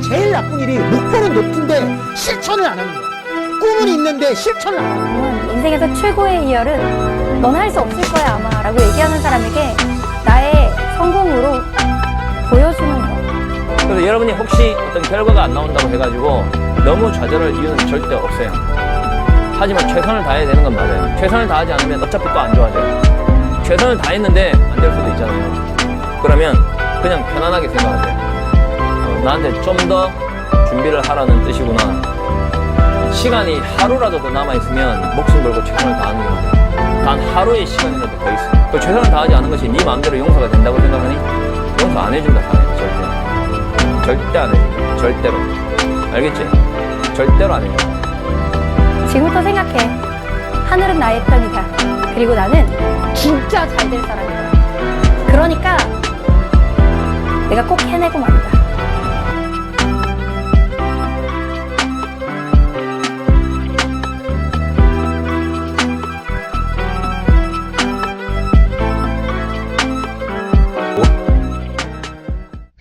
제일 나쁜 일이 목표는 높은데 실천을 안 하는 거야. 꿈은 있는데 실천을 안 하는 거야. 인생에서 최고의 이열은 넌 할 수 없을 거야 아마 라고 얘기하는 사람에게 나의 성공으로 보여주는 거. 그래서 여러분이 혹시 어떤 결과가 안 나온다고 해가지고 너무 좌절할 이유는 절대 없어요. 하지만 최선을 다해야 되는 건 맞아요. 최선을 다하지 않으면 어차피 또 안 좋아져요. 최선을 다했는데 안 될 수도 있잖아요. 그러면 그냥 편안하게 생각하세요. 나한테 좀 더 준비를 하라는 뜻이구나. 시간이 하루라도 더 남아있으면 목숨 걸고 최선을 다하는 게 맞아요. 단 하루의 시간이라도 더 있어. 그 최선을 다하지 않은 것이 네 마음대로 용서가 된다고 생각하니? 용서 안 해준다, 사람이 절대. 절대 안 해준다. 절대로. 알겠지? 절대로 안 해준다. 지금부터 생각해. 하늘은 나의 편이다. 그리고 나는 진짜 잘 될 사람이다. 그러니까 내가 꼭 해내고 말이다.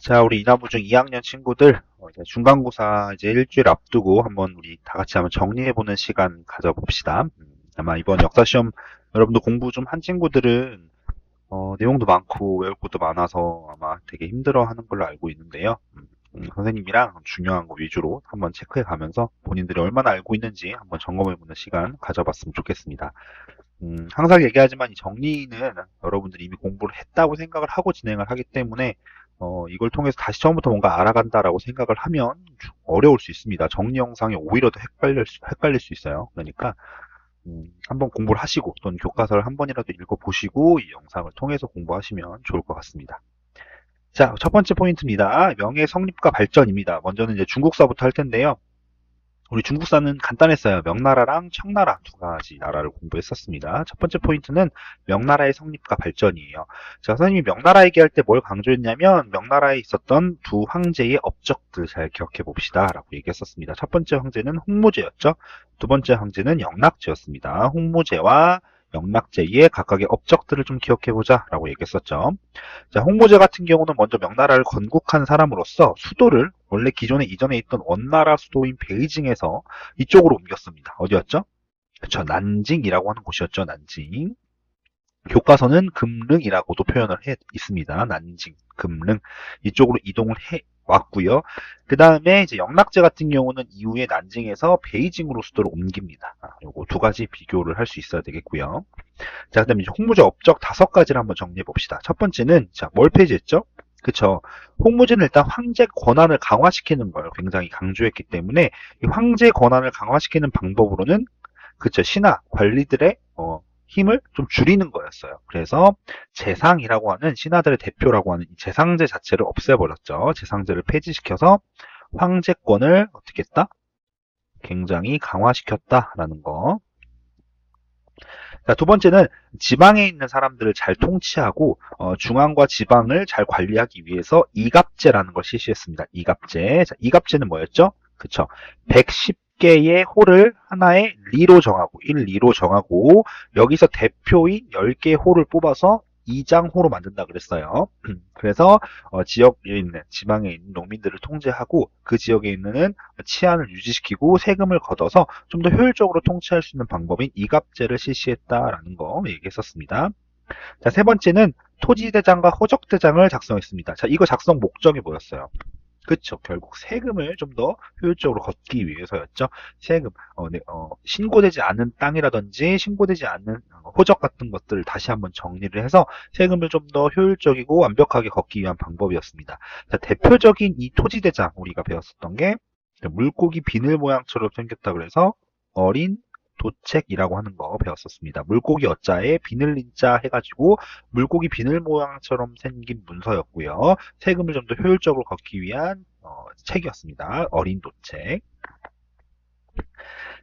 자, 우리 이나부중 2학년 친구들, 이제 중간고사 이제 일주일 앞두고 한번 우리 다 같이 한번 정리해보는 시간 가져봅시다. 아마 이번 역사시험 여러분도 공부 좀 한 친구들은, 내용도 많고 외울 것도 많아서 아마 되게 힘들어 하는 걸로 알고 있는데요. 선생님이랑 중요한 거 위주로 한번 체크해 가면서 본인들이 얼마나 알고 있는지 한번 점검해보는 시간 가져봤으면 좋겠습니다. 항상 얘기하지만 이 정리는 여러분들이 이미 공부를 했다고 생각을 하고 진행을 하기 때문에 이걸 통해서 다시 처음부터 뭔가 알아간다라고 생각을 하면 어려울 수 있습니다. 정리 영상이 오히려 더 헷갈릴 수 있어요. 그러니까 한번 공부를 하시고 또는 교과서를 한 번이라도 읽어보시고 이 영상을 통해서 공부하시면 좋을 것 같습니다. 자, 첫 번째 포인트입니다. 명예 성립과 발전입니다. 먼저는 이제 중국사부터 할 텐데요. 우리 중국사는 간단했어요. 명나라랑 청나라 두 가지 나라를 공부했었습니다. 첫 번째 포인트는 명나라의 성립과 발전이에요. 제가 선생님이 명나라 얘기할 때 뭘 강조했냐면 명나라에 있었던 두 황제의 업적들 잘 기억해 봅시다 라고 얘기했었습니다. 첫 번째 황제는 홍무제였죠. 두 번째 황제는 영락제였습니다. 홍무제와 영락제의 각각의 업적들을 좀 기억해보자 라고 얘기했었죠. 자, 홍무제 같은 경우는 먼저 명나라를 건국한 사람으로서 수도를 원래 기존에 이전에 있던 원나라 수도인 베이징에서 이쪽으로 옮겼습니다. 어디였죠? 그쵸, 난징이라고 하는 곳이었죠. 난징. 교과서는 금릉이라고도 표현을 해 있습니다. 난징, 금릉 이쪽으로 이동을 해 왔고요. 그 다음에 이제 영락제 같은 경우는 이후에 난징에서 베이징으로 수도를 옮깁니다. 요거 두 가지 비교를 할 수 있어야 되겠고요. 자, 그다음에 이제 홍무제 업적 5가지를 한번 정리해 봅시다. 첫 번째는 자, 뭘 폐지했죠? 그쵸. 홍무제는 일단 황제 권한을 강화시키는 걸 굉장히 강조했기 때문에 이 황제 권한을 강화시키는 방법으로는 그쵸, 신하 관리들의 힘을 좀 줄이는 거였어요. 그래서 재상이라고 하는 신하들의 대표라고 하는 이 재상제 자체를 없애버렸죠. 재상제를 폐지시켜서 황제권을 어떻게 했다? 굉장히 강화시켰다라는 거. 자, 두 번째는 지방에 있는 사람들을 잘 통치하고 중앙과 지방을 잘 관리하기 위해서 이갑제라는 걸 실시했습니다. 이갑제. 자, 이갑제는 뭐였죠? 그쵸. 110개의 호를 하나의 리로 정하고 1리로 정하고 여기서 대표인 10개의 호를 뽑아서 2장호로 만든다 그랬어요. 그래서 지역에 있는 지방에 있는 농민들을 통제하고 그 지역에 있는 치안을 유지시키고 세금을 걷어서 좀 더 효율적으로 통치할 수 있는 방법인 이갑제를 실시했다라는 거 얘기했었습니다. 자, 세 번째는 토지대장과 호적대장을 작성했습니다. 자, 이거 작성 목적이 뭐였어요? 그쵸. 결국 세금을 좀 더 효율적으로 걷기 위해서였죠. 세금, 신고되지 않은 땅이라든지 신고되지 않는 호적 같은 것들을 다시 한번 정리를 해서 세금을 좀 더 효율적이고 완벽하게 걷기 위한 방법이었습니다. 자, 대표적인 이 토지대장 우리가 배웠었던 게 물고기 비늘 모양처럼 생겼다 그래서 어린 도책이라고 하는 거 배웠었습니다. 물고기 어자에 비늘린자 해가지고 물고기 비늘 모양처럼 생긴 문서였고요. 세금을 좀 더 효율적으로 걷기 위한 책이었습니다. 어린 도책.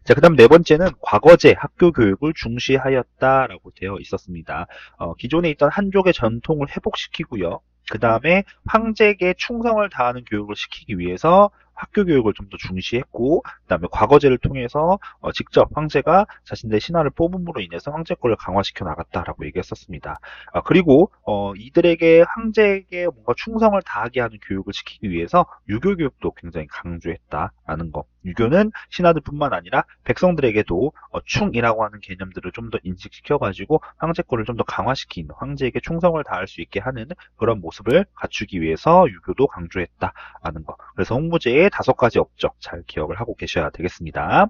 자, 그 다음 네 번째는 과거제 학교 교육을 중시하였다라고 되어 있었습니다. 기존에 있던 한족의 전통을 회복시키고요. 그 다음에 황제에게 충성을 다하는 교육을 시키기 위해서 학교 교육을 좀 더 중시했고, 그다음에 과거제를 통해서 직접 황제가 자신의 신하를 뽑음으로 인해서 황제권을 강화시켜 나갔다라고 얘기했었습니다. 그리고 이들에게 황제에게 뭔가 충성을 다하게 하는 교육을 시키기 위해서 유교 교육도 굉장히 강조했다라는 거. 유교는 신하들뿐만 아니라 백성들에게도 충이라고 하는 개념들을 좀 더 인식시켜가지고 황제권을 좀 더 강화시킨, 황제에게 충성을 다할 수 있게 하는 그런 모습을 갖추기 위해서 유교도 강조했다라는 거. 그래서 홍무제의 5가지 업적 잘 기억을 하고 계셔야 되겠습니다.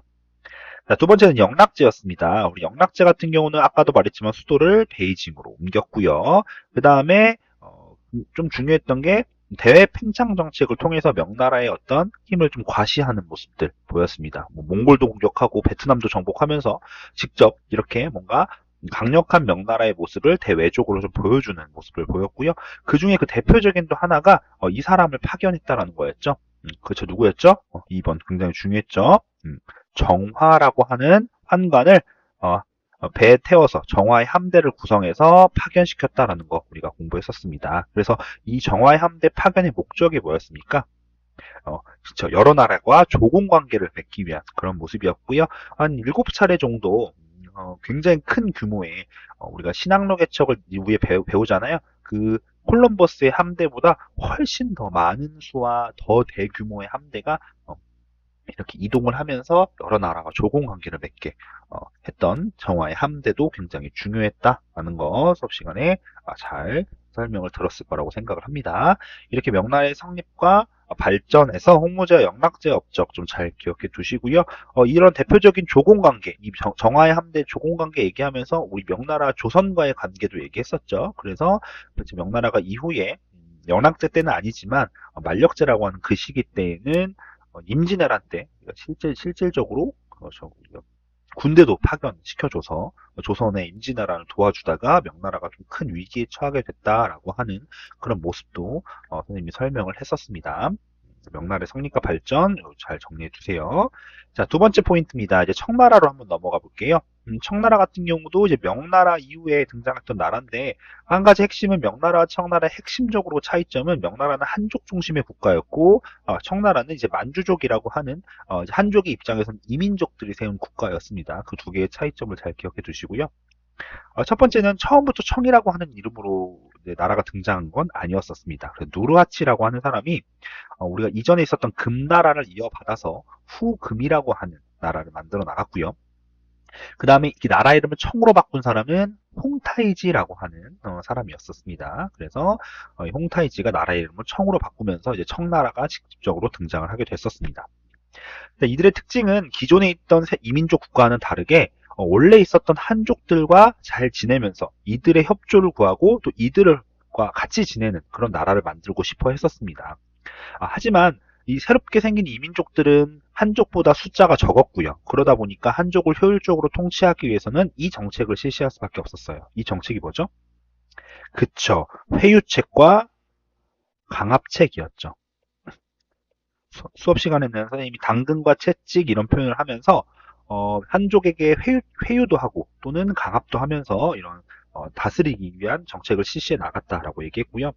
자, 두 번째는 영락제였습니다. 우리 영락제 같은 경우는 아까도 말했지만 수도를 베이징으로 옮겼고요. 그 다음에 좀 중요했던 게 대외 팽창 정책을 통해서 명나라의 어떤 힘을 좀 과시하는 모습들 보였습니다. 몽골도 공격하고 베트남도 정복하면서 직접 이렇게 뭔가 강력한 명나라의 모습을 대외적으로 좀 보여주는 모습을 보였고요. 그 중에 그 대표적인 또 하나가 이 사람을 파견했다라는 거였죠. 그렇죠. 누구였죠? 2번 굉장히 중요했죠. 정화라고 하는 환관을 배에 태워서 정화의 함대를 구성해서 파견시켰다라는 거 우리가 공부했었습니다. 그래서 이 정화의 함대 파견의 목적이 뭐였습니까? 그렇죠. 여러 나라와 조공 관계를 맺기 위한 그런 모습이었고요. 한 7차례 정도 굉장히 큰 규모의 우리가 신항로 개척을 이후에 배우잖아요. 그 콜럼버스의 함대보다 훨씬 더 많은 수와 더 대규모의 함대가 이렇게 이동을 하면서 여러 나라와 조공 관계를 맺게 했던 정화의 함대도 굉장히 중요했다라는 거 수업 시간에 잘 설명을 들었을 거라고 생각을 합니다. 이렇게 명나라의 성립과 발전에서 홍무제와 영락제의 업적 좀 잘 기억해 두시고요. 이런 대표적인 조공관계, 이 정화의 함대 조공관계 얘기하면서 우리 명나라 조선과의 관계도 얘기했었죠. 그래서 명나라가 이후에 영락제 때는 아니지만 만력제라고 하는 그 시기 때에는 임진왜란 때 실질적으로 군대도 파견시켜줘서 조선의 임진왜란을 도와주다가 명나라가 좀 큰 위기에 처하게 됐다라고 하는 그런 모습도 선생님이 설명을 했었습니다. 명나라의 성립과 발전 잘 정리해 두세요. 자, 두 번째 포인트입니다. 이제 청나라로 한번 넘어가 볼게요. 청나라 같은 경우도 이제 명나라 이후에 등장했던 나라인데 한 가지 핵심은 명나라와 청나라의 핵심적으로 차이점은 명나라는 한족 중심의 국가였고 청나라는 이제 만주족이라고 하는 한족의 입장에서는 이민족들이 세운 국가였습니다. 그 두 개의 차이점을 잘 기억해 두시고요. 첫 번째는 처음부터 청이라고 하는 이름으로 나라가 등장한 건 아니었었습니다. 누르하치라고 하는 사람이 우리가 이전에 있었던 금나라를 이어받아서 후금이라고 하는 나라를 만들어 나갔고요. 그 다음에 이 나라 이름을 청으로 바꾼 사람은 홍타이지라고 하는 사람이었었습니다. 그래서 홍타이지가 나라 이름을 청으로 바꾸면서 이제 청나라가 직접적으로 등장을 하게 됐었습니다. 이들의 특징은 기존에 있던 이민족 국가와는 다르게 원래 있었던 한족들과 잘 지내면서 이들의 협조를 구하고 또 이들과 같이 지내는 그런 나라를 만들고 싶어 했었습니다. 하지만 이 새롭게 생긴 이민족들은 한족보다 숫자가 적었고요. 그러다 보니까 한족을 효율적으로 통치하기 위해서는 이 정책을 실시할 수밖에 없었어요. 이 정책이 뭐죠? 그쵸. 회유책과 강압책이었죠. 수업 시간에는 선생님이 당근과 채찍 이런 표현을 하면서 한족에게 회유도 하고 또는 강압도 하면서 이런 다스리기 위한 정책을 실시해 나갔다라고 얘기했고요.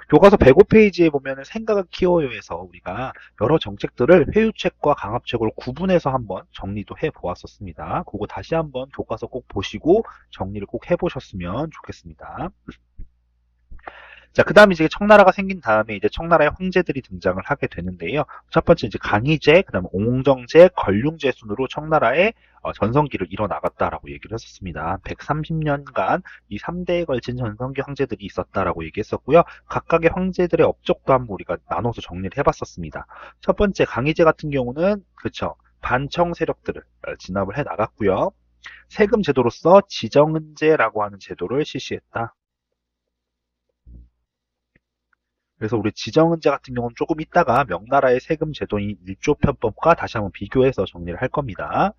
교과서 105페이지에 보면 생각을 키워요에서 우리가 여러 정책들을 회유책과 강압책으로 구분해서 한번 정리도 해 보았었습니다. 그거 다시 한번 교과서 꼭 보시고 정리를 꼭 해보셨으면 좋겠습니다. 자, 그 다음에 이제 청나라가 생긴 다음에 이제 청나라의 황제들이 등장을 하게 되는데요. 첫 번째 이제 강희제, 그 다음에 옹정제, 걸륭제 순으로 청나라의 전성기를 이뤄나갔다라고 얘기를 했었습니다. 130년간 이 3대에 걸친 전성기 황제들이 있었다라고 얘기했었고요. 각각의 황제들의 업적도 한번 우리가 나눠서 정리를 해봤었습니다. 첫 번째 강희제 같은 경우는 그쵸 반청 세력들을 진압을 해 나갔고요. 세금 제도로서 지정은제라고 하는 제도를 실시했다. 그래서 우리 지정은제 같은 경우는 조금 있다가 명나라의 세금 제도인 일조편법과 다시 한번 비교해서 정리를 할 겁니다.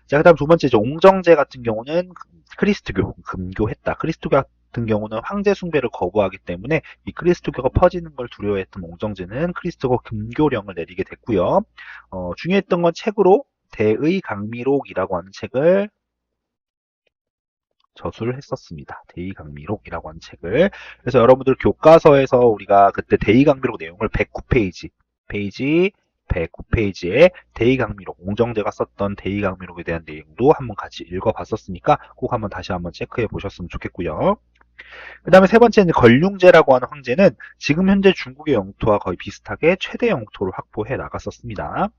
자, 그 다음 두 번째, 옹정제 같은 경우는 크리스트교, 금교했다. 크리스트교 같은 경우는 황제 숭배를 거부하기 때문에 이 크리스트교가 퍼지는 걸 두려워했던 옹정제는 크리스트교 금교령을 내리게 됐고요. 중요했던 건 책으로 대의강미록이라고 하는 책을 저술을 했었습니다. 대의강미록이라고 하는 책을. 그래서 여러분들 교과서에서 우리가 그때 대의강미록 내용을 109페이지, 페이지 109페이지에 대의강미록, 옹정제가 썼던 대의강미록에 대한 내용도 한번 같이 읽어봤었으니까 꼭 한번 다시 한번 체크해 보셨으면 좋겠고요. 그 다음에 세 번째는 걸륭제라고 하는 황제는 지금 현재 중국의 영토와 거의 비슷하게 최대 영토를 확보해 나갔었습니다.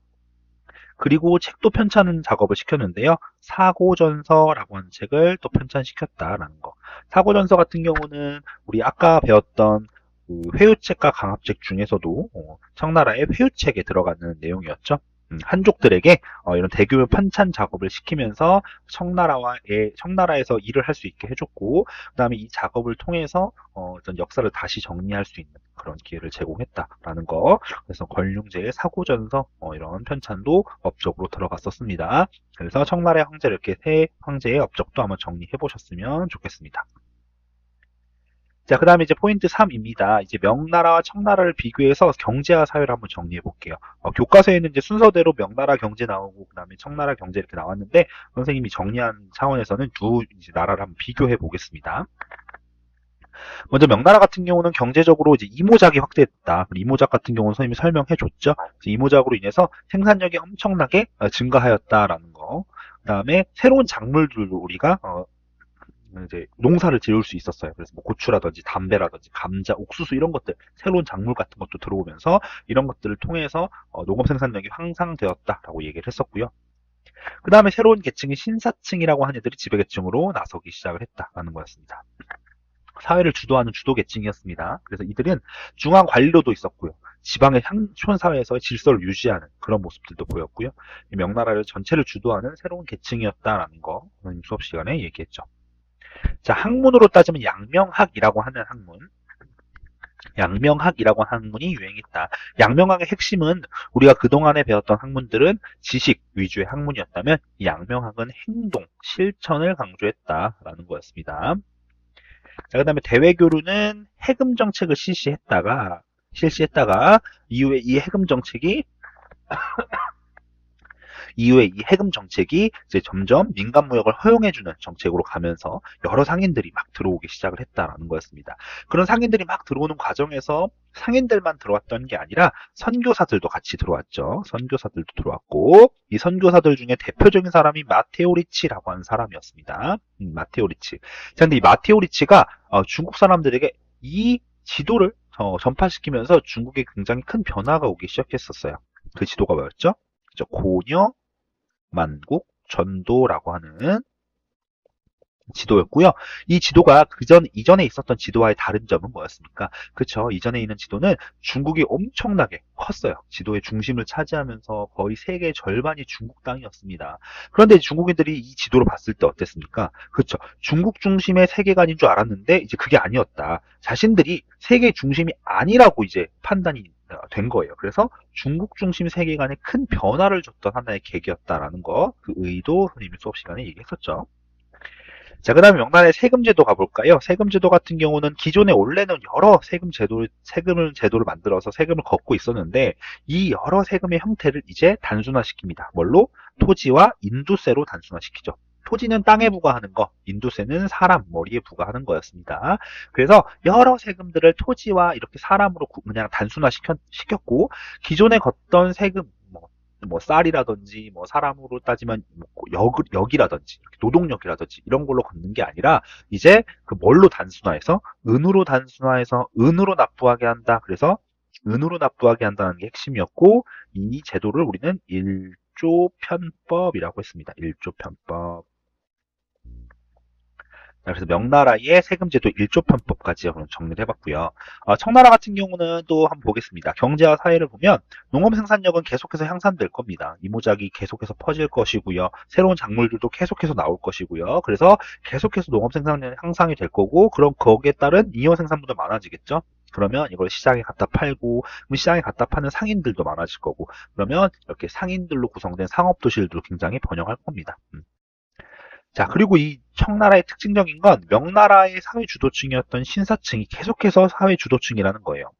그리고 책도 편찬 작업을 시켰는데요. 사고전서라고 하는 책을 또 편찬시켰다라는 거. 사고전서 같은 경우는 우리 아까 배웠던 그 회유책과 강압책 중에서도 청나라의 회유책에 들어가는 내용이었죠. 한족들에게 이런 대규모 편찬 작업을 시키면서 청나라에서 일을 할 수 있게 해줬고, 그 다음에 이 작업을 통해서 어떤 역사를 다시 정리할 수 있는 그런 기회를 제공했다라는 거. 그래서 걸륭제의 사고전서 이런 편찬도 업적으로 들어갔었습니다. 그래서 청나라의 황제를 이렇게 세 황제의 업적도 한번 정리해 보셨으면 좋겠습니다. 자, 그 다음에 이제 포인트 3입니다. 이제 명나라와 청나라를 비교해서 경제와 사회를 한번 정리해 볼게요. 교과서에는 이제 순서대로 명나라 경제 나오고, 그 다음에 청나라 경제 이렇게 나왔는데, 선생님이 정리한 차원에서는 두 이제 나라를 한번 비교해 보겠습니다. 먼저 명나라 같은 경우는 경제적으로 이제 이모작이 확대됐다. 이모작 같은 경우는 선생님이 설명해 줬죠. 이모작으로 인해서 생산력이 엄청나게 증가하였다라는 거. 그 다음에 새로운 작물들도 우리가 이제 농사를 지을 수 있었어요. 그래서 뭐 고추라든지 담배라든지 감자, 옥수수 이런 것들, 새로운 작물 같은 것도 들어오면서 이런 것들을 통해서 농업 생산력이 향상되었다라고 얘기를 했었고요. 그 다음에 새로운 계층인 신사층이라고 하는 애들이 지배계층으로 나서기 시작을 했다라는 거였습니다. 사회를 주도하는 주도계층이었습니다. 그래서 이들은 중앙 관리로도 있었고요. 지방의乡촌 사회에서의 질서를 유지하는 그런 모습들도 보였고요. 이 명나라를 전체를 주도하는 새로운 계층이었다라는 거 수업 시간에 얘기했죠. 자, 학문으로 따지면 양명학이라고 하는 학문. 양명학이라고 하는 학문이 유행했다. 양명학의 핵심은 우리가 그동안에 배웠던 학문들은 지식 위주의 학문이었다면 이 양명학은 행동, 실천을 강조했다라는 거였습니다. 자, 그 다음에 대외교류는 해금 정책을 실시했다가 이후에 이 해금 정책이 이제 점점 민간무역을 허용해주는 정책으로 가면서 여러 상인들이 막 들어오기 시작을 했다라는 거였습니다. 그런 상인들이 막 들어오는 과정에서 상인들만 들어왔던 게 아니라 선교사들도 같이 들어왔죠. 선교사들도 들어왔고, 이 선교사들 중에 대표적인 사람이 마테오 리치라고 하는 사람이었습니다. 마테오 리치. 자, 근데 이 마테오 리치가 중국 사람들에게 이 지도를 전파시키면서 중국에 굉장히 큰 변화가 오기 시작했었어요. 그 지도가 뭐였죠? 고녀 만국 전도라고 하는 지도였고요. 이 지도가 이전에 있었던 지도와의 다른 점은 뭐였습니까? 그쵸. 이전에 있는 지도는 중국이 엄청나게 컸어요. 지도의 중심을 차지하면서 거의 세계의 절반이 중국 땅이었습니다. 그런데 중국인들이 이 지도를 봤을 때 어땠습니까? 그쵸. 중국 중심의 세계관인 줄 알았는데 이제 그게 아니었다. 자신들이 세계 중심이 아니라고 이제 판단이 된 거예요. 그래서 중국 중심 세계관에 큰 변화를 줬던 하나의 계기였다라는 거, 그 의도 선생님이 수업 시간에 얘기했었죠. 자, 그 다음에 명나라의 세금제도 가볼까요? 세금제도 같은 경우는 기존에 원래는 여러 세금을 만들어서 세금을 걷고 있었는데 이 여러 세금의 형태를 이제 단순화시킵니다. 뭘로? 토지와 인두세로 단순화시키죠. 토지는 땅에 부과하는 거, 인두세는 사람 머리에 부과하는 거였습니다. 그래서 여러 세금들을 토지와 이렇게 사람으로 그냥 단순화시켰고, 기존에 걷던 세금, 뭐 쌀이라든지 뭐 사람으로 따지면 역이라든지 노동력이라든지 이런 걸로 걷는 게 아니라 이제 그 뭘로 단순화해서 은으로 납부하게 한다. 그래서 은으로 납부하게 한다는 게 핵심이었고, 이 제도를 우리는 일조편법이라고 했습니다. 일조편법. 그래서 명나라의 세금제도 일조편법까지 정리를 해봤고요. 청나라 같은 경우는 또 한번 보겠습니다. 경제와 사회를 보면 농업 생산력은 계속해서 향상될 겁니다. 이모작이 계속해서 퍼질 것이고요. 새로운 작물들도 계속해서 나올 것이고요. 그래서 계속해서 농업 생산력이 향상이 될 거고, 그럼 거기에 따른 이용 생산물도 많아지겠죠. 그러면 이걸 시장에 갖다 팔고, 그럼 시장에 갖다 파는 상인들도 많아질 거고, 그러면 이렇게 상인들로 구성된 상업도시들도 굉장히 번영할 겁니다. 자, 그리고 이 청나라의 특징적인 건 명나라의 사회 주도층이었던 신사층이 계속해서 사회 주도층이라는 거예요.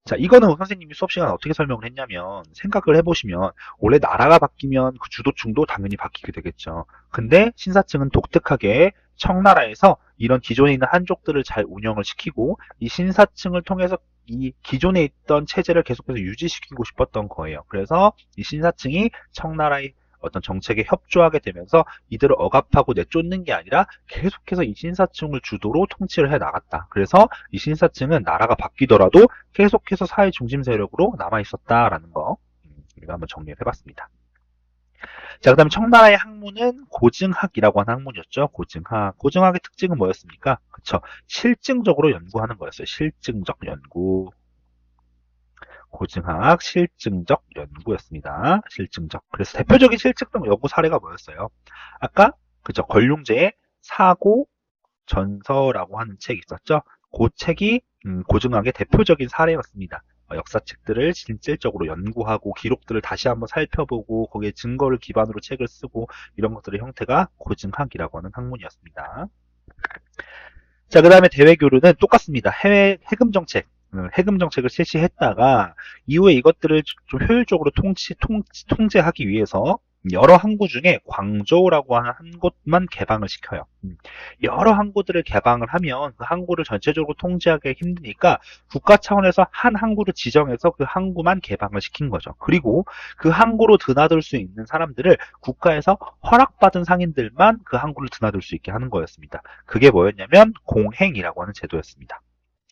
자, 이거는 선생님이 수업 시간에 어떻게 설명을 했냐면, 생각을 해보시면 원래 나라가 바뀌면 그 주도층도 당연히 바뀌게 되겠죠. 근데 신사층은 독특하게 청나라에서 이런 기존에 있는 한족들을 잘 운영을 시키고 이 신사층을 통해서 이 기존에 있던 체제를 계속해서 유지시키고 싶었던 거예요. 그래서 이 신사층이 청나라의 어떤 정책에 협조하게 되면서 이들을 억압하고 내쫓는 게 아니라 계속해서 이 신사층을 주도로 통치를 해 나갔다. 그래서 이 신사층은 나라가 바뀌더라도 계속해서 사회 중심 세력으로 남아 있었다라는 거 우리가 한번 정리를 해봤습니다. 자, 그 다음에 청나라의 학문은 고증학이라고 하는 학문이었죠. 고증학. 고증학의 특징은 뭐였습니까? 그쵸. 실증적으로 연구하는 거였어요. 실증적 연구. 고증학 실증적 연구였습니다. 실증적. 그래서 대표적인 실증적 연구 사례가 뭐였어요? 아까 그죠. 권룡제의 사고 전서라고 하는 책이 있었죠. 그 책이 고증학의 대표적인 사례였습니다. 역사책들을 실질적으로 연구하고 기록들을 다시 한번 살펴보고 거기에 증거를 기반으로 책을 쓰고 이런 것들의 형태가 고증학이라고 하는 학문이었습니다. 자, 그 다음에 대외교류는 똑같습니다. 해외 해금 정책. 해금 정책을 실시했다가 이후에 이것들을 좀 효율적으로 통제하기 위해서 여러 항구 중에 광저우라고 하는 한 곳만 개방을 시켜요. 여러 항구들을 개방을 하면 그 항구를 전체적으로 통제하기 힘드니까 국가 차원에서 한 항구를 지정해서 그 항구만 개방을 시킨 거죠. 그리고 그 항구로 드나들 수 있는 사람들을 국가에서 허락받은 상인들만 그 항구를 드나들 수 있게 하는 거였습니다. 그게 뭐였냐면 공행이라고 하는 제도였습니다.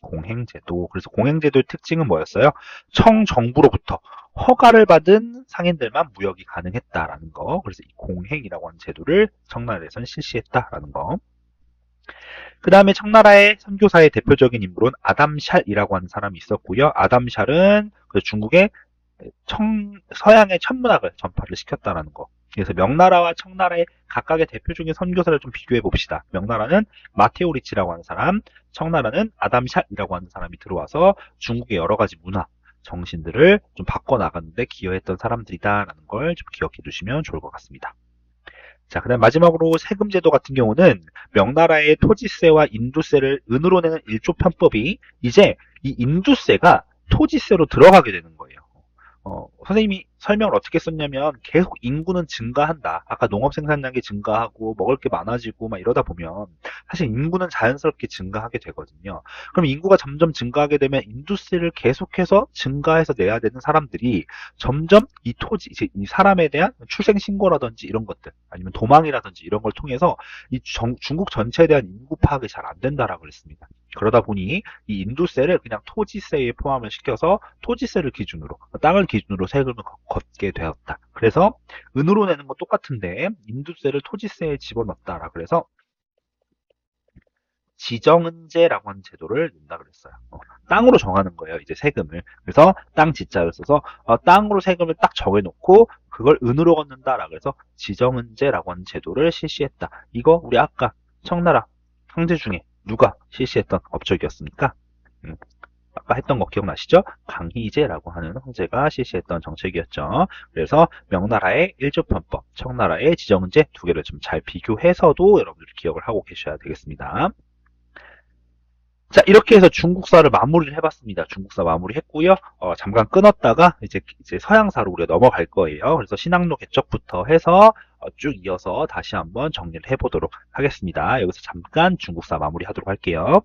공행제도. 그래서 공행제도의 특징은 뭐였어요? 청정부로부터 허가를 받은 상인들만 무역이 가능했다라는 거. 그래서 이 공행이라고 하는 제도를 청나라에서는 실시했다라는 거. 그 다음에 청나라의 선교사의 대표적인 인물은 아담샬이라고 하는 사람이 있었고요. 아담샬은 중국의 서양의 천문학을 전파를 시켰다라는 거. 그래서 명나라와 청나라의 각각의 대표적인 선교사를 좀 비교해 봅시다. 명나라는 마테오 리치라고 하는 사람, 청나라는 아담샬이라고 하는 사람이 들어와서 중국의 여러 가지 문화, 정신들을 좀 바꿔나가는데 기여했던 사람들이다라는 걸 좀 기억해 두시면 좋을 것 같습니다. 자, 그 다음 마지막으로 세금제도 같은 경우는 명나라의 토지세와 인두세를 은으로 내는 일조편법이 이제 이 인두세가 토지세로 들어가게 되는 거예요. 선생님이 설명을 어떻게 썼냐면 계속 인구는 증가한다. 아까 농업 생산량이 증가하고 먹을 게 많아지고 막 이러다 보면 사실 인구는 자연스럽게 증가하게 되거든요. 그럼 인구가 점점 증가하게 되면 인두세를 계속해서 증가해서 내야 되는 사람들이 점점 이 토지, 이제 이 사람에 대한 출생 신고라든지 이런 것들 아니면 도망이라든지 이런 걸 통해서 이 중국 전체에 대한 인구 파악이 잘 안 된다라고 그랬습니다. 그러다 보니 이 인두세를 그냥 토지세에 포함을 시켜서 토지세를 기준으로 땅을 기준으로 세금을 걷게 되었다. 그래서 은으로 내는 건 똑같은데 인두세를 토지세에 집어넣었다라 그래서 지정은제라고 하는 제도를 낸다 그랬어요. 땅으로 정하는 거예요. 이제 세금을. 그래서 땅 지자를 써서 땅으로 세금을 딱 정해놓고 그걸 은으로 걷는다라 그래서 지정은제라고 하는 제도를 실시했다. 이거 우리 아까 청나라 황제 중에 누가 실시했던 업적이었습니까? 아까 했던 거 기억나시죠? 강희제라고 하는 황제가 실시했던 정책이었죠. 그래서 명나라의 일조편법, 청나라의 지정은제 두 개를 좀 잘 비교해서도 여러분들이 기억을 하고 계셔야 되겠습니다. 자, 이렇게 해서 중국사를 마무리를 해봤습니다. 중국사 마무리했고요. 잠깐 끊었다가 이제 서양사로 우리가 넘어갈 거예요. 그래서 신학로 개척부터 해서 쭉 이어서 다시 한번 정리를 해보도록 하겠습니다. 여기서 잠깐 중국사 마무리하도록 할게요.